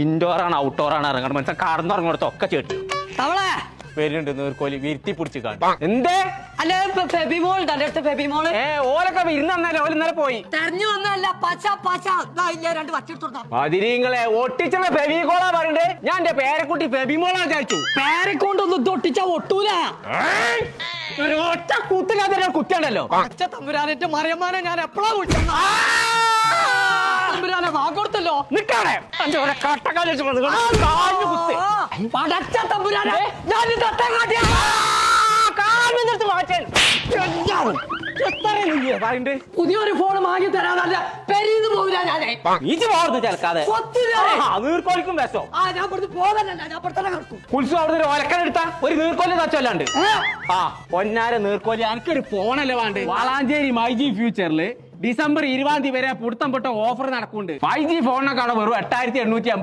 indoor ആണ് outdoor ആണ് ഇറങ്ങണം മനസ്സിലാ കടന്നിറങ്ങോടത്ത് ഒക്കെ ചേട്ടി തവളെ വരുന്നുണ്ട് നീർക്കോലി വിരുത്തി പിടിച്ച് കാണും എന്തേ അല്ല ഫെബിമോൾ അടുത്ത ഫെബിമോള് ഓലൊക്കെ ഇരുന്ന് തന്നല്ലേ ഓല് ഇന്നലെ പോയി തെരഞ്ഞു വന്നല്ല പച്ച പച്ച ഇല്ല രണ്ട് വച്ചിട്ട് അതിരിങ്ങളെ ഒട്ടിച്ചുള്ള ഫെബികോളാ പറയണ്ടേ ഞാൻ എന്റെ പേരക്കുട്ടി ഫെബിമോളാ വിചാരിച്ചു പേരെക്കൊണ്ടൊന്നും തൊട്ടിച്ചാ ഒട്ടൂല ഒരു ഒറ്റ കുത്തില്ലാത്ത കുത്തിയുണ്ടല്ലോ പച്ച തമ്പുരാനെ മറിയമ്മാനെ ഞാൻ എപ്പോഴാ വിളിച്ചത് തമ്പുരാനെ വാങ്ങൊടുത്തല്ലോ നിക്കാടെ പടച്ച തമ്പുരാനെ ഞാൻ പുതിയൊരു ഫോൺ വാങ്ങി തരാനല്ല പെരീന്ന് പോകില്ല ഞാനേ ചേർക്കാതെ നീർക്കോലിക്കും വെച്ചോ ഞാൻ പുറത്ത് പോകാനല്ല ഞാൻ പുറത്തന്നെ കിടക്കും കുൽസു അവിടുന്ന് ഒരു ഒലക്കനെടുത്ത ഒരു നീർക്കോലി തച്ചല്ലാണ്ട് ആ പൊന്നാര നീർക്കോലി എനിക്കൊരു ഫോണല്ലേ വേണ്ട വളാഞ്ചേരി മൈജി ഫ്യൂച്ചറില് ഡിസംബർ 20 വരെ പുടുത്തം പൊട്ട ഓഫർ നടക്കുന്നുണ്ട് 5G ഫോണിനൊക്കെ വെറും 8888